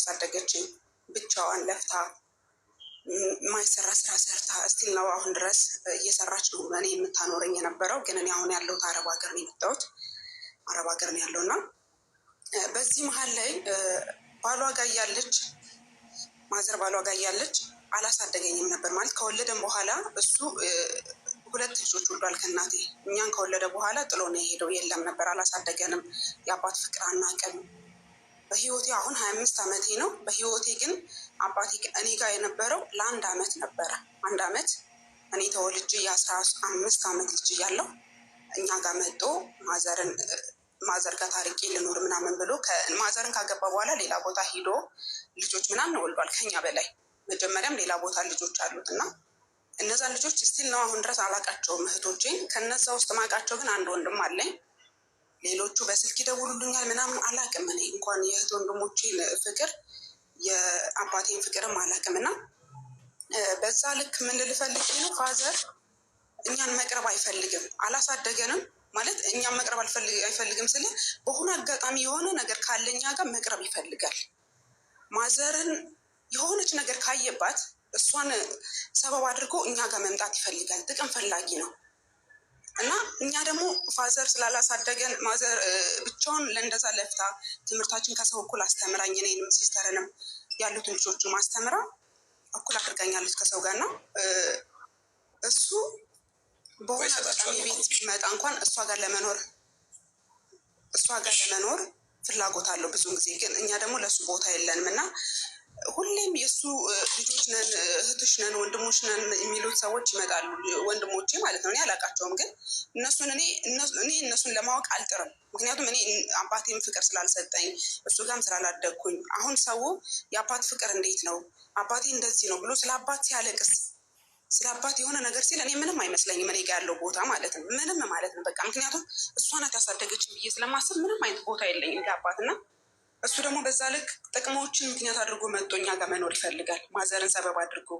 ያሳደገችኝ። ብቻዋን ለፍታ ማይሰራ ስራ ሰርታ እስቲል ነው አሁን ድረስ እየሰራች ነው እኔ የምታኖረኝ የነበረው። ግን እኔ አሁን ያለሁት አረብ ሀገር ነው የመጣሁት። አረብ ሀገር ነው ያለው እና በዚህ መሀል ላይ ባሏ ጋር እያለች ማዘር ባሏ ጋር እያለች አላሳደገኝም ነበር ማለት ከወለደም በኋላ እሱ 2 ልጆች ወልዷል ከእናቴ። እኛን ከወለደ በኋላ ጥሎ ነው የሄደው። የለም ነበር፣ አላሳደገንም። የአባት ፍቅር አናውቅም። በህይወቴ አሁን 25 ዓመቴ ነው። በህይወቴ ግን አባቴ እኔ ጋር የነበረው ለ1 ዓመት ነበረ። 1 ዓመት እኔ ተወልጄ የ15 ዓመት ልጅ እያለሁ እኛ ጋር መጥቶ ማዘር ጋር ታርቄ ልኖር ምናምን ብሎ ማዘርን ካገባ በኋላ ሌላ ቦታ ሂዶ ልጆች ምናምን ወልዷል ከኛ በላይ። መጀመሪያም ሌላ ቦታ ልጆች አሉት እና እነዛ ልጆች ስቲል ነው አሁን ድረስ አላቃቸውም እህቶቼን። ከነዛ ውስጥ ማቃቸው ግን አንድ ወንድም አለኝ። ሌሎቹ በስልክ ይደውሉልኛል ምናምን አላቅም። እኔ እንኳን የእህት ወንድሞቼን ፍቅር የአባቴን ፍቅርም አላቅም። እና በዛ ልክ ምን ልፈልግ ነው፣ ፋዘር እኛን መቅረብ አይፈልግም፣ አላሳደገንም ማለት እኛን መቅረብ አይፈልግም ስለ በሆነ አጋጣሚ የሆነ ነገር ካለኛ ጋር መቅረብ ይፈልጋል። ማዘርን የሆነች ነገር ካየባት እሷን ሰበብ አድርጎ እኛ ጋር መምጣት ይፈልጋል። ጥቅም ፈላጊ ነው እና እኛ ደግሞ ፋዘር ስላላሳደገን ማዘር ብቻውን ለእንደዛ ለፍታ ትምህርታችን ከሰው እኩል አስተምራኝ እኔንም ሲስተርንም ያሉትን ልጆቹ ማስተምራ እኩል አድርጋኛለች ከሰው ጋር ነው። እሱ በሆነ አጋጣሚ ቤት ሲመጣ እንኳን እሷ ጋር ለመኖር ፍላጎት አለው ብዙ ጊዜ። ግን እኛ ደግሞ ለእሱ ቦታ የለንም እና ሁሌም የእሱ ልጆች ነን፣ እህቶች ነን፣ ወንድሞች ነን የሚሉት ሰዎች ይመጣሉ። ወንድሞቼ ማለት ነው። እኔ አላውቃቸውም፣ ግን እነሱን ለማወቅ አልጥርም። ምክንያቱም እኔ አባቴም ፍቅር ስላልሰጠኝ እሱ ጋርም ስላላደግኩኝ። አሁን ሰው የአባት ፍቅር እንዴት ነው አባቴ እንደዚህ ነው ብሎ ስለ አባት ሲያለቅስ ስለ አባት የሆነ ነገር ሲል እኔ ምንም አይመስለኝም። እኔ ጋ ያለው ቦታ ማለት ነው ምንም ማለት ነው በቃ። ምክንያቱም እሷ ናት ያሳደገችን ብዬ ስለማስብ ምንም አይነት ቦታ የለኝም ከአባት እና እሱ ደግሞ በዛ ልክ ጥቅሞችን ምክንያት አድርጎ መጥቶ እኛ ጋር መኖር ይፈልጋል። ማዘርን ሰበብ አድርጎ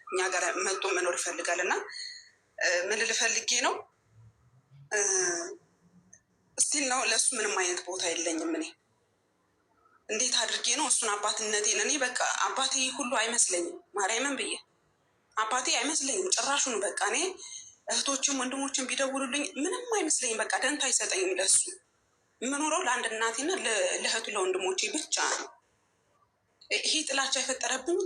እኛ ጋር መጥቶ መኖር ይፈልጋል እና ምን ልፈልጌ ነው እስቲል ነው ለእሱ ምንም አይነት ቦታ የለኝም። እኔ እንዴት አድርጌ ነው እሱን አባትነቴን እኔ በቃ አባቴ ሁሉ አይመስለኝም። ማርያምን ብዬ አባቴ አይመስለኝም ጭራሹን። በቃ እኔ እህቶችም ወንድሞችም ቢደውሉልኝ ምንም አይመስለኝም። በቃ ደንታ አይሰጠኝም ለሱ። የምኖረው ለአንድ እናቴና ለእህቱ ለወንድሞቼ ብቻ ነው። ይሄ ጥላቻ የፈጠረብኝ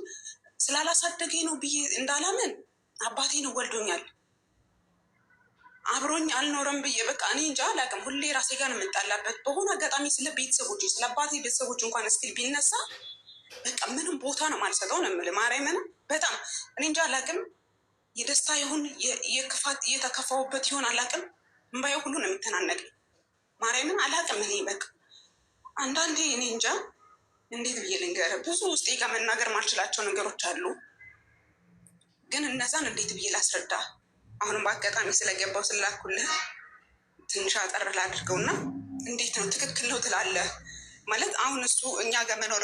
ስላላሳደገኝ ነው ብዬ እንዳላምን አባቴ ነው ወልዶኛል። አብሮኝ አልኖረም ብዬ በቃ እኔ እንጃ አላውቅም። ሁሌ ራሴ ጋር ነው የምጣላበት። በሆነ አጋጣሚ ስለ ቤተሰቦች ስለ አባቴ ቤተሰቦች እንኳን እስኪል ቢነሳ በቃ ምንም ቦታ ነው ማልሰጠው ነው የምልህ። ማርያምን በጣም እኔ እንጃ አላውቅም። የደስታ ይሁን የክፋት እየተከፋውበት ይሆን አላውቅም። እምባዬ ሁሉ ነው የሚተናነቀኝ። ማርያምን አላውቅም። እኔ በቃ አንዳንዴ እኔ እንጃ እንዴት ብዬ ልንገርህ፣ ብዙ ውስጤ ጋር መናገር ማልችላቸው ነገሮች አሉ። ግን እነዛን እንዴት ብዬ ላስረዳ? አሁንም በአጋጣሚ ስለገባው ስላኩልህ ትንሽ አጠር ላድርገውና እንዴት ነው ትክክል ነው ትላለህ ማለት አሁን እሱ እኛ ጋር መኖር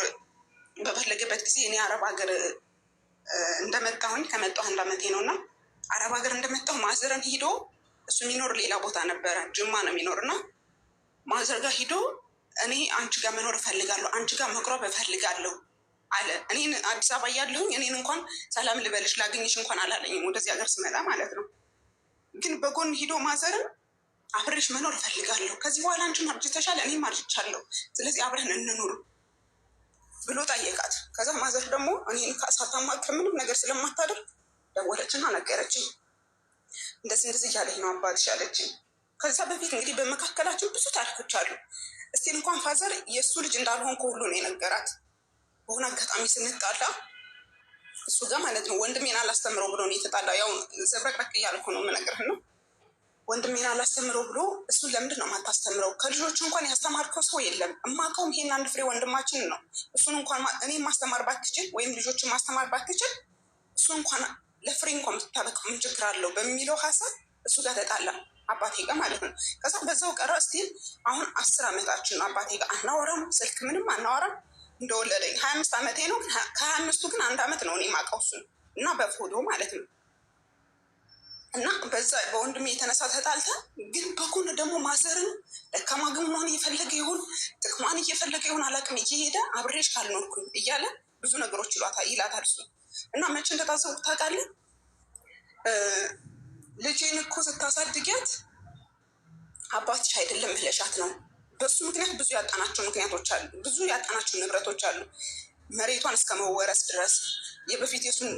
በፈለገበት ጊዜ እኔ አረብ ሀገር እንደመጣሁኝ ከመጣሁ 1 ዓመቴ ነው እና አረብ ሀገር እንደመጣሁ ማዘርን ሂዶ እሱ የሚኖር ሌላ ቦታ ነበረ፣ ጅማ ነው የሚኖር እና ማዘር ጋር ሂዶ እኔ አንቺ ጋር መኖር እፈልጋለሁ፣ አንቺ ጋር መቅረብ እፈልጋለሁ አለ። እኔን አዲስ አበባ እያለሁኝ እኔን እንኳን ሰላም ልበልሽ ላገኝሽ እንኳን አላለኝም፣ ወደዚህ ሀገር ስመጣ ማለት ነው። ግን በጎን ሂዶ ማዘርን አብሬሽ መኖር እፈልጋለሁ፣ ከዚህ በኋላ አንቺም አርጅተሻል እኔም አርጅቻለሁ፣ ስለዚህ አብረን እንኑር ብሎ ጠየቃት። ከዛ ማዘር ደግሞ እኔን ሳታማክር ምንም ነገር ስለማታደርግ ደወለችና ነገረችኝ። እንደዚህ እያለኝ ነው አባትሽ አለችኝ። ከዛ በፊት እንግዲህ በመካከላችን ብዙ ታሪኮች አሉ። እስቲል እንኳን ፋዘር የእሱ ልጅ እንዳልሆንኩ ሁሉ ነው የነገራት። በሆነ አጋጣሚ ስንጣላ እሱ ጋር ማለት ነው ወንድሜን አላስተምረው ብሎ ነው የተጣላ። ያው ዘብረቅረቅ እያልኩ ነው የምነግርህ ነው። ወንድሜን አላስተምረው ብሎ እሱን ለምንድን ነው የማታስተምረው? ከልጆቹ እንኳን ያስተማርከው ሰው የለም። እማውቀውም ይሄን 1 ፍሬ ወንድማችን ነው። እሱን እንኳን እኔ ማስተማር ባትችል ወይም ልጆችን ማስተማር ባትችል እሱን እንኳን ለፍሬ እንኳን ብታበቃው ምን ችግር አለው በሚለው ሀሳብ እሱ ጋር ተጣላ አባቴ ጋር ማለት ነው። ከዛ በዛው ቀረ። እስቲል አሁን 10 ዓመታችን ነው። አባቴ ጋር አናወራም፣ ስልክ ምንም አናወራም። እንደወለደኝ 25 ዓመቴ ነው። ከ25ቱ ግን 1 ዓመት ነው እኔ የማውቀው እሱን እና በፎቶ ማለት ነው። እና በዛ በወንድሜ የተነሳ ተጣልተ ግን በጎን ደግሞ ማዘርን ደካማ ግሟን እየፈለገ ይሁን ጥቅሟን እየፈለገ ይሁን አላውቅም እየሄደ አብሬሽ ካልኖርኩኝ እያለ ብዙ ነገሮች ይላታል እሱ። እና መቼ እንደታዘብኩት ታውቃለህ? ልጄን እኮ ስታሳድጊያት አባትሽ አይደለም ብለሻት ነው። በሱ ምክንያት ብዙ ያጣናቸው ምክንያቶች አሉ፣ ብዙ ያጣናቸው ንብረቶች አሉ። መሬቷን እስከ መወረስ ድረስ የበፊት የሱን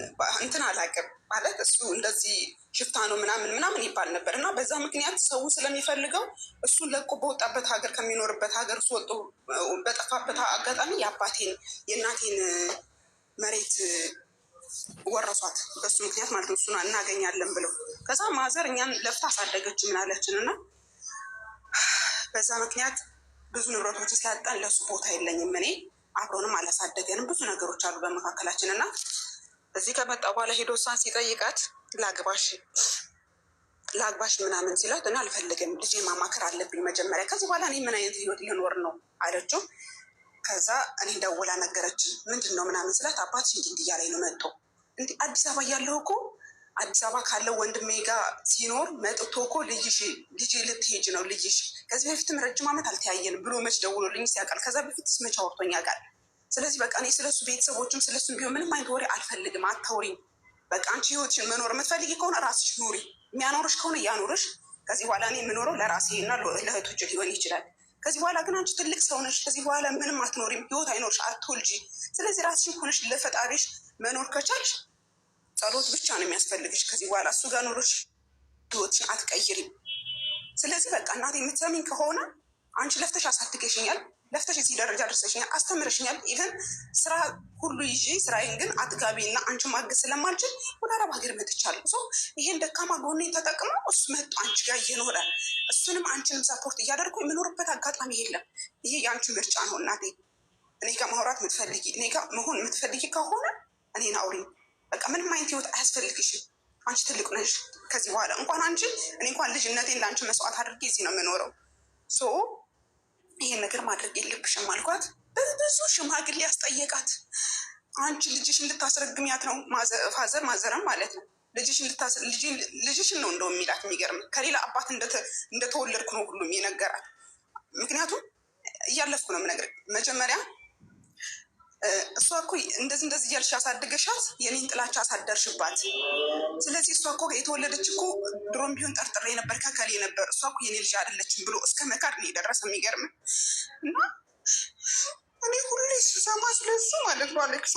እንትን አላውቅም ማለት እሱ እንደዚህ ሽፍታ ነው ምናምን ምናምን ይባል ነበር። እና በዛ ምክንያት ሰው ስለሚፈልገው እሱን ለቆ በወጣበት ሀገር ከሚኖርበት ሀገር እሱ ወጡ በጠፋበት አጋጣሚ የአባቴን የእናቴን መሬት ወረሷት በሱ ምክንያት ማለት ነው። እሱን እናገኛለን ብለው ከዛ ማዘር እኛን ለፍታ አሳደገች ምናለችን እና በዛ ምክንያት ብዙ ንብረቶች ሲያጣን ለሱ ቦታ የለኝም እኔ አብሮንም አላሳደገንም። ብዙ ነገሮች አሉ በመካከላችን እና እዚህ ከመጣ በኋላ ሄዶ እሷን ሲጠይቃት ላግባሽ ምናምን ሲላት እና አልፈልግም ልጄ ማማከር አለብኝ መጀመሪያ፣ ከዚህ በኋላ እኔ ምን አይነት ህይወት ልኖር ነው አለችው። ከዛ እኔ ደውላ ነገረችን። ምንድን ነው ምናምን ስላት አባትሽ እንዲህ እያለኝ ነው መጥቶ እንዲህ አዲስ አበባ እያለሁ እኮ አዲስ አበባ ካለው ወንድሜ ጋር ሲኖር መጥቶ እኮ ልጅ ልትሄጅ ነው ልጅሽ ከዚህ በፊትም ረጅም ዓመት አልተያየንም ብሎ መች ደውሎልኝ ሲያውቃል። ከዛ በፊትስ መች አውርቶኝ ያውቃል? ስለዚህ በቃ እኔ ስለሱ ቤተሰቦችም ስለሱ ቢሆን ምንም አይነት ወሬ አልፈልግም፣ አታውሪኝ። በቃ አንቺ ህይወትሽን መኖር የምትፈልጊ ከሆነ ራስሽ ኑሪ፣ የሚያኖርሽ ከሆነ እያኖርሽ። ከዚህ በኋላ እኔ የምኖረው ለራሴ እና ለእህቶች ሊሆን ይችላል። ከዚህ በኋላ ግን አንቺ ትልቅ ሰው ነሽ፣ ከዚህ በኋላ ምንም አትኖሪም፣ ህይወት አይኖርሽ፣ አትወልጂ። ስለዚህ ራስሽን ሆነሽ ለፈጣሪሽ መኖር ከቻልሽ ጸሎት ብቻ ነው የሚያስፈልግሽ። ከዚህ በኋላ እሱ ጋር ኖሮች ህይወትሽን አትቀይሪም። ስለዚህ በቃ እናቴ የምትሰሚኝ ከሆነ አንቺ ለፍተሽ አሳድገሽኛል፣ ለፍተሽ እዚህ ደረጃ ደርሰሽኛል፣ አስተምረሽኛል። ኢቨን ስራ ሁሉ ይዤ ስራዬን ግን አጥጋቢ እና አንቺ ማገዝ ስለማልችል ወደ አረብ ሀገር መጥቻለሁ። ይሄን ደካማ ጎኔን ተጠቅመው እሱ መጡ አንቺ ጋር እየኖረ እሱንም አንቺንም ሰፖርት እያደርጉ የምኖርበት አጋጣሚ የለም። ይሄ የአንቺ ምርጫ ነው እናቴ። እኔ ጋር ማውራት የምትፈልጊ እኔ ጋር መሆን የምትፈልጊ ከሆነ እኔን አውሪኝ። በቃ ምንም አይነት ህይወት አያስፈልግሽም። አንቺ ትልቅ ነሽ። ከዚህ በኋላ እንኳን አንቺ እኔ እንኳን ልጅነቴን ለአንቺ መስዋዕት አድርጌ እዚህ ነው የምኖረው። ይሄን ነገር ማድረግ የለብሽም አልኳት። ብዙ ሽማግሌ ያስጠየቃት። አንቺ ልጅሽን ልታስረግሚያት ነው ፋዘር ማዘረም ማለት ነው። ልጅሽን ነው እንደው የሚላት። የሚገርም ከሌላ አባት እንደተወለድኩ ነው ሁሉም የነገራት። ምክንያቱም እያለፍኩ ነው የምነግርህ መጀመሪያ እሷ እኮ እንደዚህ እያልሽ ያሳድገሻት የኔን ጥላቻ አሳደርሽባት። ስለዚህ እሷ እኮ የተወለደች እኮ ድሮም ቢሆን ጠርጥሬ ነበር ከከሌ ነበር፣ እሷ እኮ የኔ ልጅ አይደለችም ብሎ እስከ መካድ ነው የደረሰ። የሚገርም እና እኔ ሁሌ ስሰማ ስለሱ ማለት ነው አሌክሶ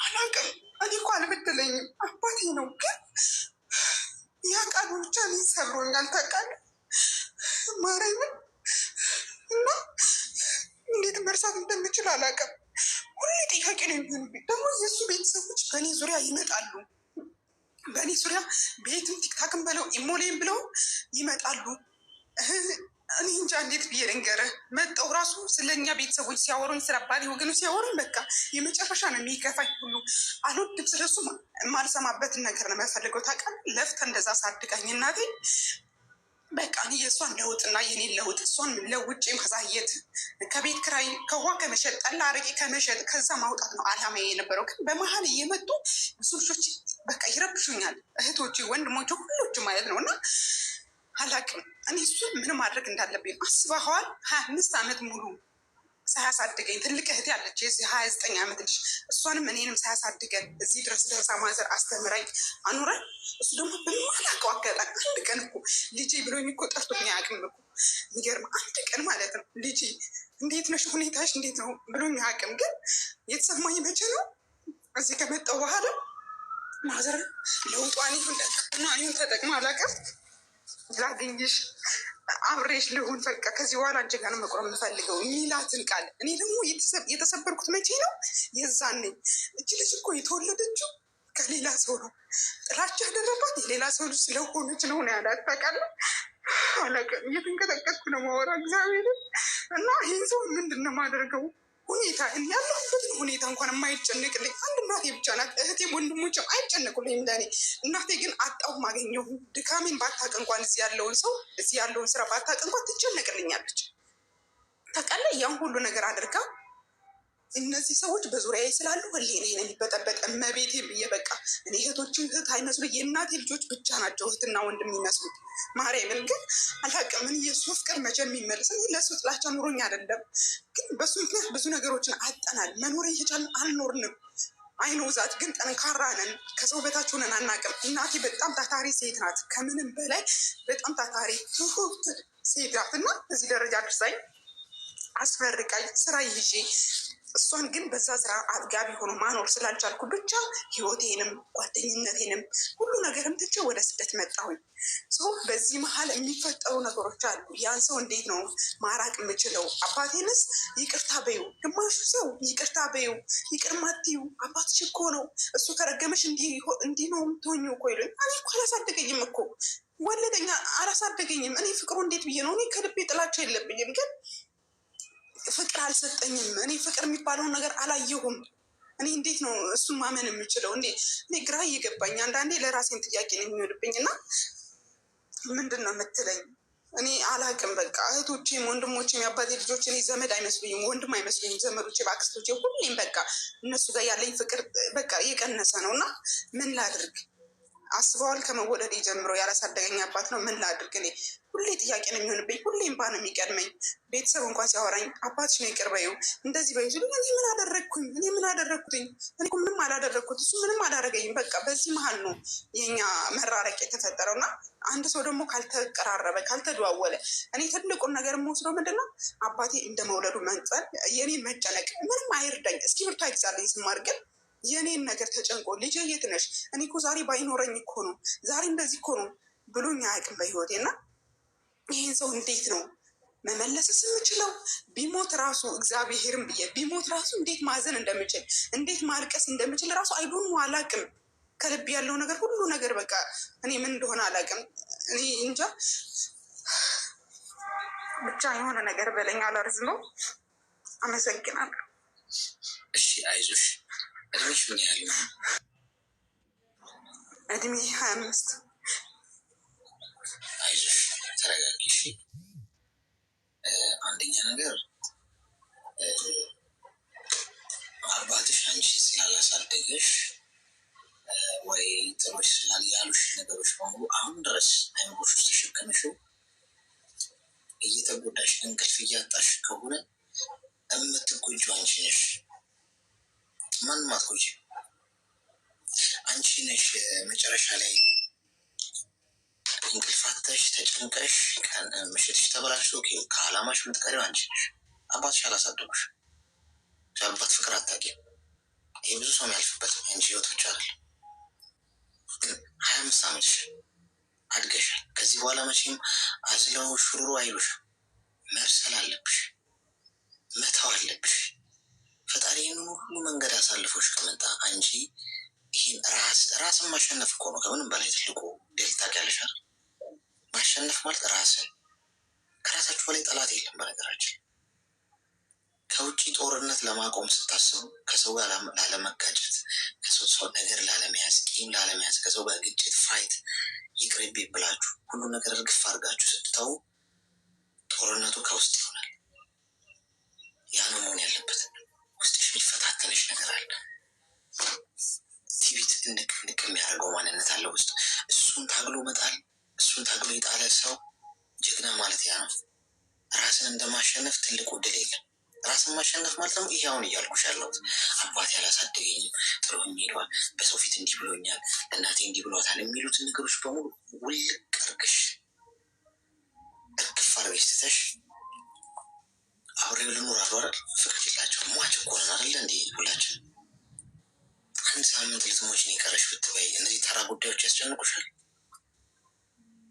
አላውቅም። እኔ እኮ አልበደለኝም አባቴ ነው፣ ግን ያ ቃሉ ብቻ እኔን ሰብሮኛል ታውቃለህ ማርያምን። እና እንዴት መርሳት እንደምችል አላውቅም። ሁሌ ጥያቄ ነው የሚሆንብኝ። ደግሞ የእሱ ቤተሰቦች በእኔ ዙሪያ ይመጣሉ። በእኔ ዙሪያ ቤትም ቲክታክም ብለው ኢሞሌም ብለው ይመጣሉ። እኔ እንጃ እንዴት ብዬ ልንገርህ። መጠው ራሱ ስለኛ ቤተሰቦች ሲያወሩኝ፣ ስለ አባቴ ወገኖች ሲያወሩኝ በቃ የመጨረሻ ነው የሚከፋኝ ሁሉ። አልወድም፣ ስለሱ የማልሰማበትን ነገር ነው የሚያፈልገው ታውቃለህ። ለፍተ እንደዛ ሳድጋኝ እናቴ በቃ እኔ የእሷን ለውጥና የኔን ለውጥ እሷን ለውጭ ማሳየት፣ ከቤት ክራይ ከውሃ ከመሸጥ ጠላ አረቄ ከመሸጥ ከዛ ማውጣት ነው አላማ የነበረው። ግን በመሀል እየመጡ ብዙ ልጆች በቃ ይረብሹኛል፣ እህቶች ወንድሞች ሁሎች ማለት ነው። እና አላቅም እኔ እሱ ምን ማድረግ እንዳለብኝ አስበኸዋል? 25 ዓመት ሙሉ ሳያሳድገኝ ትልቅ እህቴ አለች የ29 ዓመት ልጅ፣ እሷንም እኔንም ሳያሳድገን እዚህ ድረስ ደረሳ ማዘር አስተምራኝ አኑረን፣ እሱ ደግሞ በማላውቀው አጋጣሚ አንድ ቀን እኮ ልጄ ብሎኝ እኮ ጠርቶኝ አያውቅም እኮ። የሚገርም አንድ ቀን ማለት ነው ልጄ እንዴት ነሽ ሁኔታሽ እንዴት ነው ብሎኝ አያውቅም። ግን የተሰማኝ መቼ ነው እዚህ ከመጣሁ በኋላ ማዘር ለውጧን ይሁን ተጠቅማ አላውቅም ላገኝሽ አብሬሽ ልሁን በቃ ከዚህ በኋላ አንቺ ጋር ነው መቆም የምፈልገው የሚላትን ቃል። እኔ ደግሞ የተሰበርኩት መቼ ነው? የዛኔ እች ልጅ እኮ የተወለደችው ከሌላ ሰው ነው፣ ጥላቻ ያደረባት የሌላ ሰው ልጅ ስለሆነች ነው ያላት ታውቃለህ። አላውቅም እየተንቀጠቀጥኩ ነው ማወራ እግዚአብሔርን። እና ይህን ሰው ምንድን ነው የማደርገው? ሁኔታ ያለሁበትን ሁኔታ እንኳን የማይጨንቅልኝ አንድ እናቴ ብቻ ናት። እህቴም ወንድሞችም አይጨንቁልኝም ለእኔ። እናቴ ግን አጣሁ ማገኘሁ ድካሜን ባታውቅ እንኳን እዚህ ያለውን ስራ ባታውቅ እንኳን ትጨነቅልኛለች። ታውቃለህ ያን ሁሉ ነገር አድርጋ እነዚህ ሰዎች በዙሪያዬ ስላሉ ህሊናዬን የሚበጠበጥ እመቤቴ ብዬ በቃ እኔ እህቶችን እህት አይመስሉ የእናቴ ልጆች ብቻ ናቸው እህትና ወንድም የሚመስሉት። ማርያምን ግን አላውቅም። ምን የሱ ፍቅር መቼ የሚመልስ ለሱ ጥላቻ ኑሮኝ አይደለም፣ ግን በሱ ምክንያት ብዙ ነገሮችን አጠናል። መኖር እየቻልን አልኖርንም። አይኖ ዛት ግን ጠንካራ ነን። ከሰው በታች ሆነን አናውቅም። እናቴ በጣም ታታሪ ሴት ናት። ከምንም በላይ በጣም ታታሪ ትሁት ሴት ናት እና እዚህ ደረጃ አድርሳኝ አስፈርቃኝ ስራ ይዤ እሷን ግን በዛ ስራ አጥጋቢ ሆኖ ማኖር ስላልቻልኩ ብቻ ህይወቴንም ጓደኝነቴንም ሁሉ ነገርም ትቼ ወደ ስደት መጣሁኝ። ሰው በዚህ መሀል የሚፈጠሩ ነገሮች አሉ። ያን ሰው እንዴት ነው ማራቅ የምችለው? አባቴንስ ይቅርታ በይው፣ ግማሹ ሰው ይቅርታ በይው፣ ይቅር ማትይው አባትሽ እኮ ነው እሱ ከረገመሽ እንዲህ ነው የምትሆኚው እኮ ይሉኝ። እኔ እኮ አላሳደገኝም እኮ ወለደኛ አላሳደገኝም። እኔ ፍቅሩ እንዴት ብዬ ነው? እኔ ከልቤ ጥላቸው የለብኝም ግን ፍቅር አልሰጠኝም። እኔ ፍቅር የሚባለውን ነገር አላየሁም። እኔ እንዴት ነው እሱን ማመን የምችለው? እኔ ግራ እየገባኝ አንዳንዴ ለራሴን ጥያቄ ነው የሚሆንብኝ እና ምንድን ነው የምትለኝ? እኔ አላቅም። በቃ እህቶቼም ወንድሞቼም የአባቴ ልጆች እኔ ዘመድ አይመስሉኝም፣ ወንድም አይመስሉኝም። ዘመዶቼ በአክስቶቼ ሁሌም በቃ እነሱ ጋር ያለኝ ፍቅር በቃ እየቀነሰ ነው እና ምን ላድርግ? አስበዋል። ከመወለድ ጀምሮ ያላሳደገኝ አባት ነው። ምን ላድርግ? እኔ ሁሌ ጥያቄ ነው የሚሆንብኝ። ሁሌ እምባ ነው የሚቀድመኝ። ቤተሰብ እንኳን ሲያወራኝ አባትሽ ነው ይቅር በይው እንደዚህ በይው ሲሉ እኔ ምን አደረግኩኝ? እኔ ምን አደረግኩትኝ? እኔ እኮ ምንም አላደረግኩት፣ እሱ ምንም አላደረገኝም። በቃ በዚህ መሀል ነው የኛ መራረቅ የተፈጠረው እና አንድ ሰው ደግሞ ካልተቀራረበ ካልተደዋወለ፣ እኔ ትልቁን ነገር የምወስደው ምንድን ነው አባቴ እንደ መውለዱ መንጠል የኔን መጨነቅ ምንም አይርዳኝ። እስኪ ብርቱ አይግዛልኝ ስማር ግን የኔን ነገር ተጨንቆ ልጄ የት ነሽ? እኔ እኮ ዛሬ ባይኖረኝ እኮ ነው ዛሬ እንደዚህ እኮ ነው ብሎኝ አያውቅም በህይወቴ እና ይህን ሰው እንዴት ነው መመለስስ የምችለው? ቢሞት ራሱ እግዚአብሔርን ብዬ ቢሞት ራሱ እንዴት ማዘን እንደምችል እንዴት ማልቀስ እንደምችል ራሱ አይዶን አላውቅም። ከልብ ያለው ነገር ሁሉ ነገር በቃ እኔ ምን እንደሆነ አላውቅም። እኔ እንጃ ብቻ የሆነ ነገር በለኝ። አላርዝመው። አመሰግናለሁ። እሺ አይዞሽ። እድሜሽ ምን ያህል ነው? እድሜ 25። አይዞሽ ተረጋጊ። እሺ አንደኛ ነገር አባትሽ አንቺ ስላላሳደገሽ ወይ ጥሎሽ ስላልያሉሽ ነገሮች በሙሉ አሁን ድረስ አይምሮሽ ውስጥ ተሸከመሽው እየተጎዳሽ እንቅልፍ እያጣሽ ከሆነ የምትጎጂው አንቺ ነሽ። ማንም አትጎጂ። አንቺ ነሽ መጨረሻ ላይ እንቅልፋተሽ ተጨንቀሽ ምሽትሽ ተበላሽቶ ከአላማሽ የምትቀሪው አንቺ ነሽ። አባትሽ አላሳደጉሽ። የአባት ፍቅር አታውቂም። ይህ ብዙ ሰው የሚያልፍበት የአንቺ ህይወት ብቻ አይደለም። ግን 25 ዓመትሽ አድገሻል። ከዚህ በኋላ መቼም አዝለው ሹሩሩ አይሉሽ። መብሰል አለብሽ፣ መተው አለብሽ። ፈጣሪ ይህንን ሁሉ መንገድ አሳልፎሽ ከመጣ አንቺ ይህን ራስን ማሸነፍ እኮ ነው ከምንም በላይ ትልቁ ድል። ታውቂያለሽ አይደል? ማሸነፍ ማለት ራስን። ከራሳችሁ በላይ ጠላት የለም። በነገራችን ከውጭ ጦርነት ለማቆም ስታስቡ፣ ከሰው ጋር ላለመጋጨት፣ ከሰው ነገር ላለመያዝ፣ ቂም ላለመያዝ፣ ከሰው ጋር ግጭት ፋይት ይቅርቤ ብላችሁ ሁሉ ነገር እርግፍ አድርጋችሁ ስትተው ጦርነቱ ከውስጥ ይሆናል። ያ ነው መሆን ያለበት። ውስጥሽ የሚፈታተንሽ ነገር አለ። ቲቪት ንቅ የሚያደርገው ማንነት አለ ውስጥ። እሱን ታግሎ መጣል፣ እሱን ታግሎ የጣለ ሰው ጀግና ማለት ያ ነው። ራስን እንደማሸነፍ ትልቁ ድል የለም። ራስን ማሸነፍ ማለት ነው ይሄ አሁን እያልኩሽ ያለሁት። አባቴ አላሳደገኝም፣ ጥሎኝ ሄዷል፣ በሰው ፊት እንዲህ ብሎኛል፣ እናቴ እንዲህ ብሏታል የሚሉትን ነገሮች በሙሉ ውልቅ አርግሽ እርግፍ አርገሽ ትተሽ አብሬው ልኑር አሉ አይደል? ፍቅድላቸው ሟች እኮ ነን አይደለ? እንዲህ ሁላችን አንድ ሳምንት ልትሞችን የቀረሽ ብትበይ እነዚህ ተራ ጉዳዮች ያስጨንቁሻል?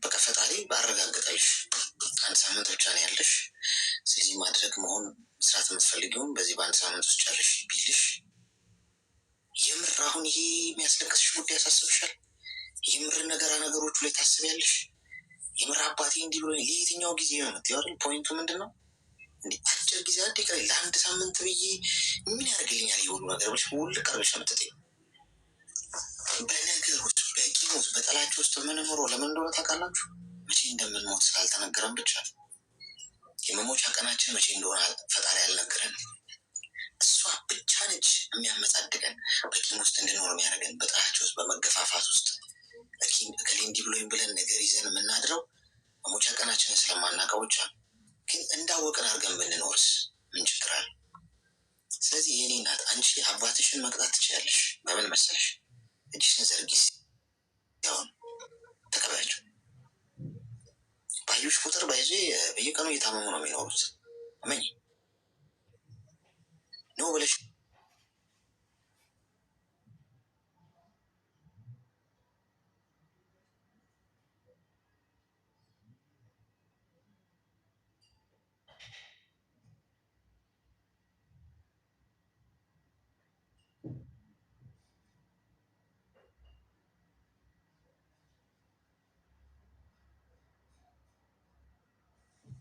በቃ ፈጣሪ ባረጋገጠልሽ 1 ሳምንት ብቻ ነው ያለሽ። ስለዚህ ማድረግ መሆን መስራት የምትፈልጊውን በዚህ በ1 ሳምንት ውስጥ ጨርሽ ቢልሽ፣ የምር አሁን ይሄ የሚያስለቅስሽ ጉዳይ ያሳስብሻል? የምር ነገሮቹ ላይ ታስቢያለሽ? የምር አባቴ እንዲህ ብሎ ለየትኛው ጊዜ ነው የምትይው? ፖይንቱ ምንድን ነው? እንዲህ አጭር ጊዜ አንዴ ቀረ ለ1 ሳምንት ብዬ ምን ያደርግልኛል የሁሉ ነገር ብለሽ ውልቅ ቀርበሽ ነው የምትጠይው። በነገሮች በቂሞት በጠላቸው ውስጥ የምንኖረው ለምን እንደሆነ ታውቃላችሁ? መቼ እንደምንሞት ስላልተነገረን ብቻ ነው። የመሞቻ ቀናችን መቼ እንደሆነ ፈጣሪ አልነገረንም። እሷ ብቻ ነች የሚያመጻድቀን፣ በቂም ውስጥ እንድኖር የሚያደርገን፣ በጥላቻ ውስጥ በመገፋፋት ውስጥ እከሌ እንዲህ ብሎኝ ብለን ነገር ይዘን የምናድረው መሞቻ ቀናችንን ስለማናውቀው ብቻ። ግን እንዳወቅን አድርገን ብንኖርስ ምን ችግር አለ? ስለዚህ የኔ እናት አንቺ አባትሽን መቅጣት ትችላለሽ። በምን መሰለሽ? እጅሽን ዘርጊስ ያሁን ተቀበያቸው። ባዩሽ ቁጥር ባይዜ በየቀኑ እየታመሙ ነው የሚኖሩት። እመኝ ነው ብለሽ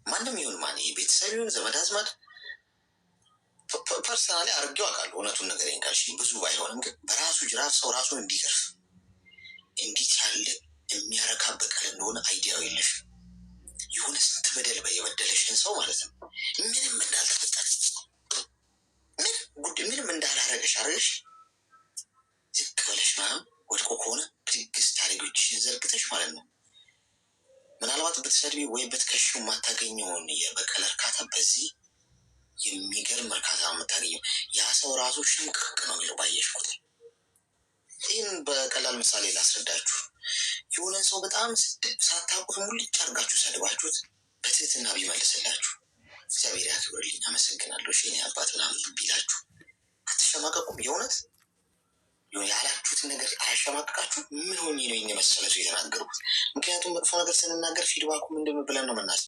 ማንም ይሁን ማን ቤተሰብ ይሁን ዘመድ አዝማድ ፐርሰናሊ አድርጌው አውቃለሁ። እውነቱን ነገረኝ ካልሽ ብዙ ባይሆንም ግን በራሱ ጅራፍ ሰው ራሱን እንዲገርፍ እንዴት ያለ የሚያረካ በቀል እንደሆነ አይዲያው የለሽ። የሆነ ስንት በደል የበደለሽን ሰው ማለት ነው ምንም እንዳልተፈጠረ ምንም እንዳላረገሽ አረገሽ ዝቅ በለሽ ምናምን ወድቆ ከሆነ ትግስት ታሪጎችሽን ዘርግተሽ ማለት ነው ምናልባት ብትሰድቢ ወይ ብትከሺው የማታገኘውን የበቀል እርካታ በዚህ የሚገርም እርካታ የምታገኘው ያ ሰው ራሱ ሽምቅቅ ነው የሚለው ባየሽ ቁጥር። ይህን በቀላል ምሳሌ ላስረዳችሁ። የሆነን ሰው በጣም ሳታውቁት ሙልጭ አድርጋችሁ ሰድባችሁት በትህትና ቢመልስላችሁ እግዚአብሔር ያክብርልኝ አመሰግናለሁ እሺ የኔ አባት ምናምን ቢላችሁ አትሸማቀቁም? የእውነት ያላችሁትን ነገር አያሸማቅቃችሁ? ምን ሆኜ ነው የመሰለ ሰው የተናገርኩት? ምክንያቱም መጥፎ ነገር ስንናገር ፊድባኩ ምንድን ብለን ነው የምናስበው